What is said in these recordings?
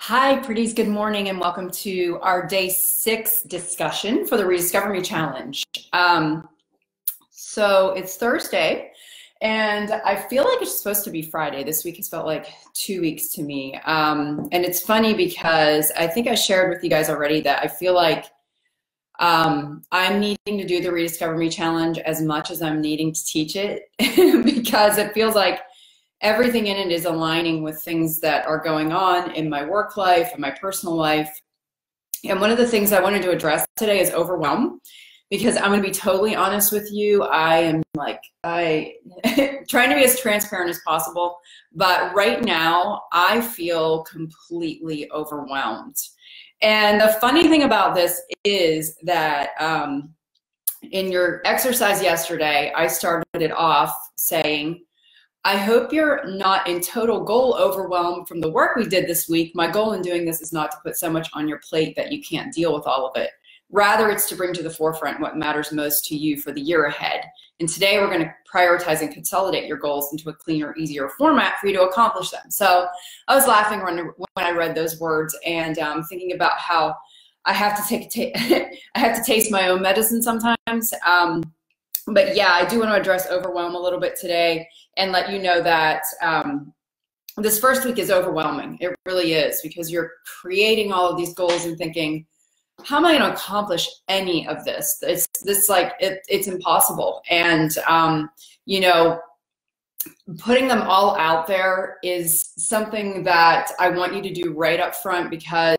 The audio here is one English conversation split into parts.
Hi, pretties. Good morning, and welcome to our day 6 discussion for the Rediscover Me Challenge. So it's Thursday, and I feel like it's supposed to be Friday. This week has felt like 2 weeks to me. And it's funny because I think I shared with you guys already that I feel like I'm needing to do the Rediscover Me Challenge as much as I'm needing to teach it because it feels like everything in it is aligning with things that are going on in my work life and my personal life. And one of the things I wanted to address today is overwhelm, because I'm going to be totally honest with you. I am trying to be as transparent as possible, but right now I feel completely overwhelmed. And the funny thing about this is that in your exercise yesterday, I started it off saying, I hope you're not in total goal overwhelm from the work we did this week. My goal in doing this is not to put so much on your plate that you can't deal with all of it. Rather, it's to bring to the forefront what matters most to you for the year ahead. And today we're going to prioritize and consolidate your goals into a cleaner, easier format for you to accomplish them. So I was laughing when I read those words and thinking about how I have to taste my own medicine sometimes. But yeah, I do want to address overwhelm a little bit today and let you know that this first week is overwhelming. It really is, because you're creating all of these goals and thinking, how am I going to accomplish any of this? It's impossible. And, you know, putting them all out there is something that I want you to do right up front, because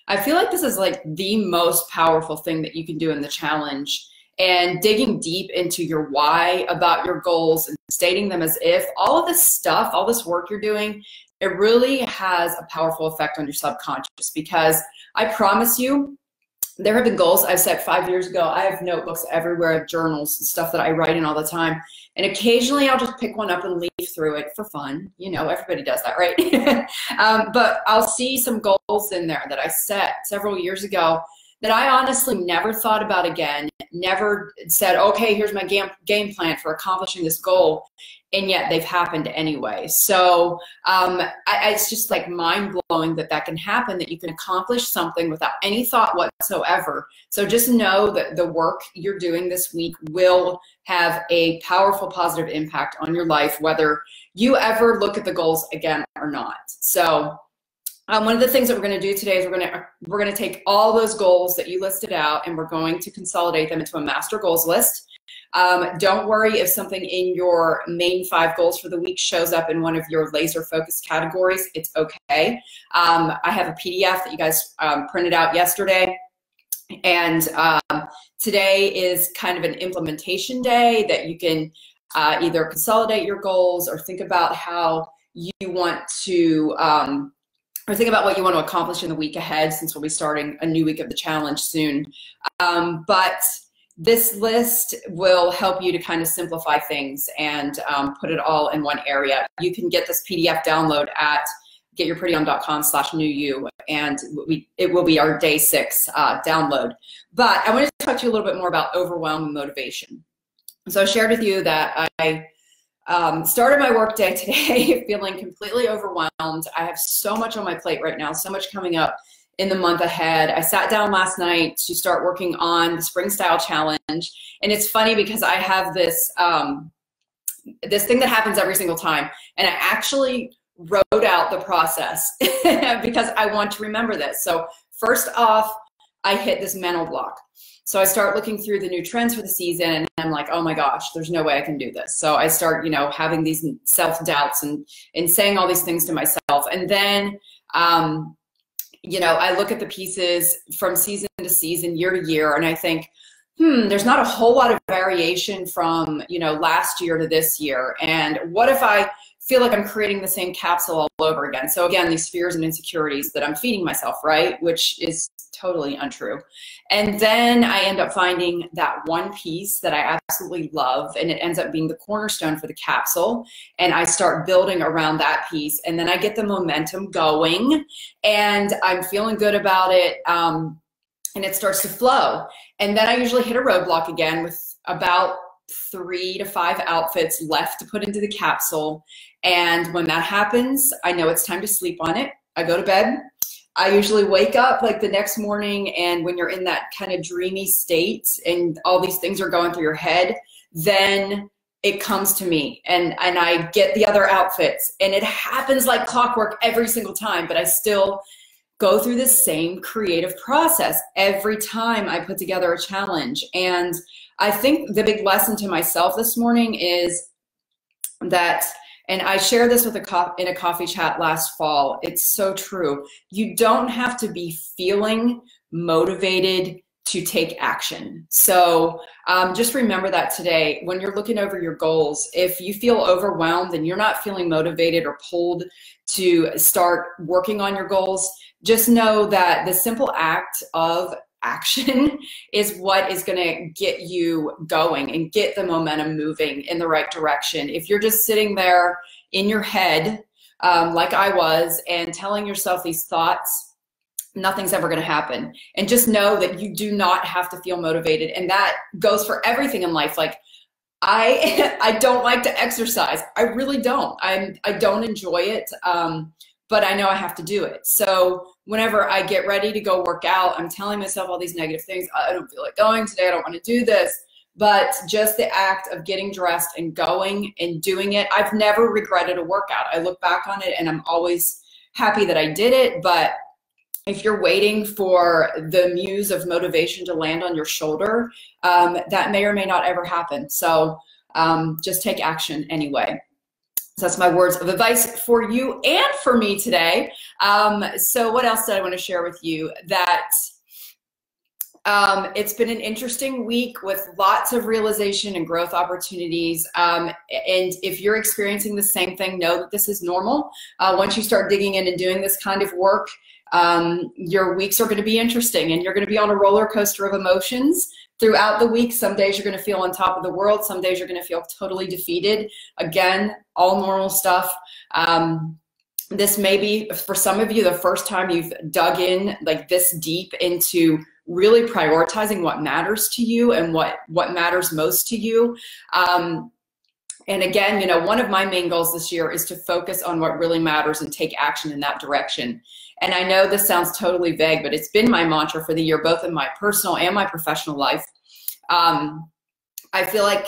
I feel like this is like the most powerful thing that you can do in the challenge. And digging deep into your why about your goals and stating them as if, all of this stuff, all this work you're doing, it really has a powerful effect on your subconscious. Because I promise you, there have been goals I've set 5 years ago. I have notebooks everywhere, I have journals and stuff that I write in all the time. And occasionally I'll just pick one up and leaf through it for fun. You know, everybody does that, right? But I'll see some goals in there that I set several years ago that I honestly never thought about again, never said, okay, here's my game plan for accomplishing this goal, and yet they've happened anyway. So it's just like mind-blowing that that can happen, that you can accomplish something without any thought whatsoever. So just know that the work you're doing this week will have a powerful positive impact on your life, whether you ever look at the goals again or not. So one of the things that we're going to do today is we're going to take all those goals that you listed out, and we're going to consolidate them into a master goals list. Don't worry if something in your main 5 goals for the week shows up in one of your laser focused categories. It's okay. I have a PDF that you guys printed out yesterday, and today is kind of an implementation day that you can either consolidate your goals or think about how you want to or think about what you want to accomplish in the week ahead, since we'll be starting a new week of the challenge soon. But this list will help you to kind of simplify things and put it all in one area. You can get this PDF download at getyourprettyon.com/newyou, and it will be our day 6 download. But I want to talk to you a little bit more about overwhelm and motivation. So I shared with you that I started my work day today feeling completely overwhelmed. I have so much on my plate right now, so much coming up in the month ahead. I sat down last night to start working on the Spring Style Challenge. And it's funny because I have this, this thing that happens every single time. And I actually wrote out the process because I want to remember this. So first off, I hit this mental block. So I start looking through the new trends for the season, and I'm like, oh my gosh, there's no way I can do this. So I start, you know, having these self-doubts and saying all these things to myself. And then, you know, I look at the pieces from season to season, year to year, and I think, there's not a whole lot of variation from, you know, last year to this year. And what if I feel like I'm creating the same capsule all over again? So again, these fears and insecurities that I'm feeding myself, right? Which is totally untrue. And then I end up finding that one piece that I absolutely love, and it ends up being the cornerstone for the capsule. And I start building around that piece, and then I get the momentum going, and I'm feeling good about it. And it starts to flow. And then I usually hit a roadblock again with about 3 to 5 outfits left to put into the capsule. And when that happens, I know it's time to sleep on it. I go to bed. I usually wake up like the next morning, and when you're in that kind of dreamy state and all these things are going through your head, then it comes to me, and I get the other outfits, and it happens like clockwork every single time, but I still go through the same creative process every time I put together a challenge. And I think the big lesson to myself this morning is that, and I shared this with in a coffee chat last fall, it's so true. You don't have to be feeling motivated to take action. So just remember that today, when you're looking over your goals, if you feel overwhelmed and you're not feeling motivated or pulled to start working on your goals, just know that the simple act of action is what is going to get you going and get the momentum moving in the right direction. If you're just sitting there in your head, like I was, and telling yourself these thoughts, nothing's ever going to happen. And just know that you do not have to feel motivated. And that goes for everything in life. Like I don't like to exercise. I really don't. I don't enjoy it. But I know I have to do it. So whenever I get ready to go work out, I'm telling myself all these negative things. I don't feel like going today. I don't want to do this. But just the act of getting dressed and going and doing it, I've never regretted a workout. I look back on it and I'm always happy that I did it. But if you're waiting for the muse of motivation to land on your shoulder, that may or may not ever happen. So just take action anyway. So that's my words of advice for you and for me today. So what else did I want to share with you? That it's been an interesting week with lots of realization and growth opportunities. And if you're experiencing the same thing, know that this is normal. Once you start digging in and doing this kind of work, your weeks are going to be interesting, and you're going to be on a roller coaster of emotions throughout the week. Some days you're going to feel on top of the world. Some days you're going to feel totally defeated. Again, all normal stuff. This may be, for some of you, the first time you've dug in like this deep into really prioritizing what matters to you and what matters most to you. And again, you know, one of my main goals this year is to focus on what really matters and take action in that direction. And I know this sounds totally vague, but it's been my mantra for the year, both in my personal and my professional life. I feel like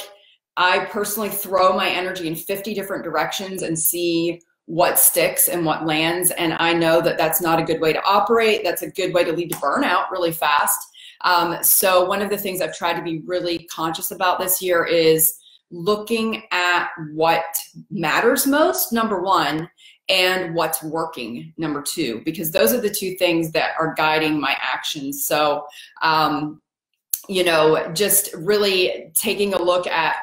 I personally throw my energy in 50 different directions and see what sticks and what lands. And I know that that's not a good way to operate. That's a good way to lead to burnout really fast. So one of the things I've tried to be really conscious about this year is looking at what matters most, number one, and what's working, number two, because those are the two things that are guiding my actions. So, you know, just really taking a look at,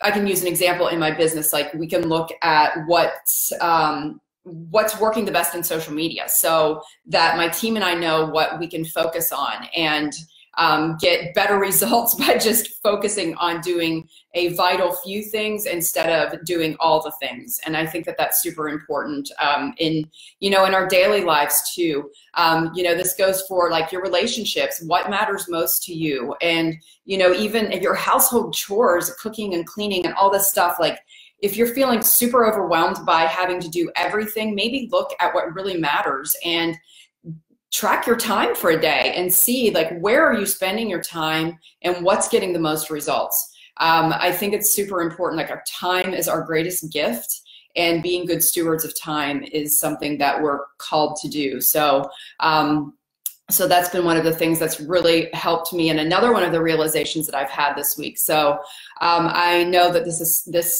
I can use an example in my business. Like we can look at what's working the best in social media, so that my team and I know what we can focus on and get better results by just focusing on doing a vital few things instead of doing all the things. And I think that that's super important in, you know, in our daily lives too. You know, this goes for like your relationships, what matters most to you, and, you know, even your household chores, cooking and cleaning and all this stuff. Like if you're feeling super overwhelmed by having to do everything, maybe look at what really matters and track your time for a day and see like where are you spending your time and what's getting the most results. I think it's super important. Like our time is our greatest gift, and being good stewards of time is something that we're called to do. So so that's been one of the things that's really helped me, and another one of the realizations that I've had this week. So I know that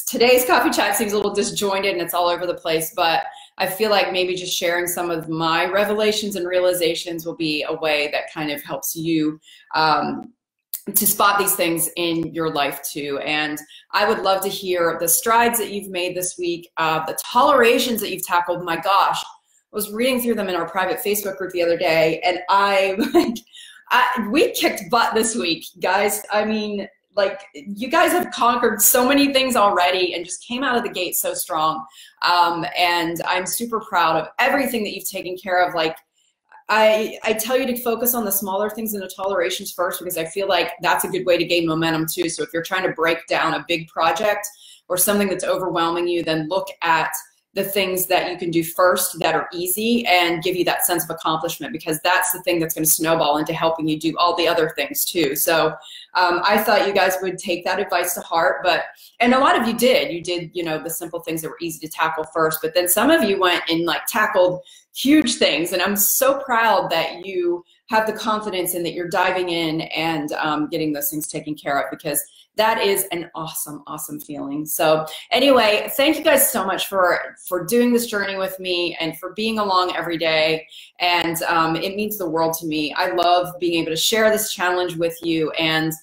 today's coffee chat seems a little disjointed and it's all over the place, but I feel like maybe just sharing some of my revelations and realizations will be a way that kind of helps you to spot these things in your life too. And I would love to hear the strides that you've made this week, the tolerations that you've tackled. My gosh, I was reading through them in our private Facebook group the other day, and we kicked butt this week, guys. I mean, like, you guys have conquered so many things already and just came out of the gate so strong. And I'm super proud of everything that you've taken care of. Like, I tell you to focus on the smaller things and the tolerations first, because I feel like that's a good way to gain momentum too. So if you're trying to break down a big project or something that's overwhelming you, then look at the things that you can do first that are easy and give you that sense of accomplishment, because that's the thing that's going to snowball into helping you do all the other things too. So I thought you guys would take that advice to heart, and a lot of you did. You did, you know, the simple things that were easy to tackle first, but then some of you went and like tackled huge things, and I'm so proud that you have the confidence and that you're diving in and getting those things taken care of, because that is an awesome, awesome feeling. So anyway, thank you guys so much for doing this journey with me and for being along every day. And it means the world to me. I love being able to share this challenge with you, and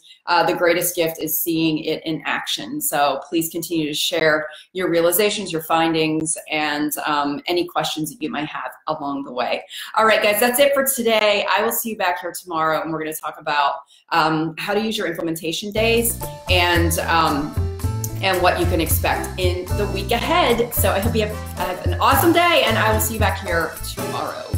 the greatest gift is seeing it in action. So please continue to share your realizations, your findings, and any questions that you might have along the way. All right, guys, that's it for today. I will see you back here tomorrow, and we're going to talk about how to use your implementation days and what you can expect in the week ahead. So I hope you have an awesome day, and I will see you back here tomorrow.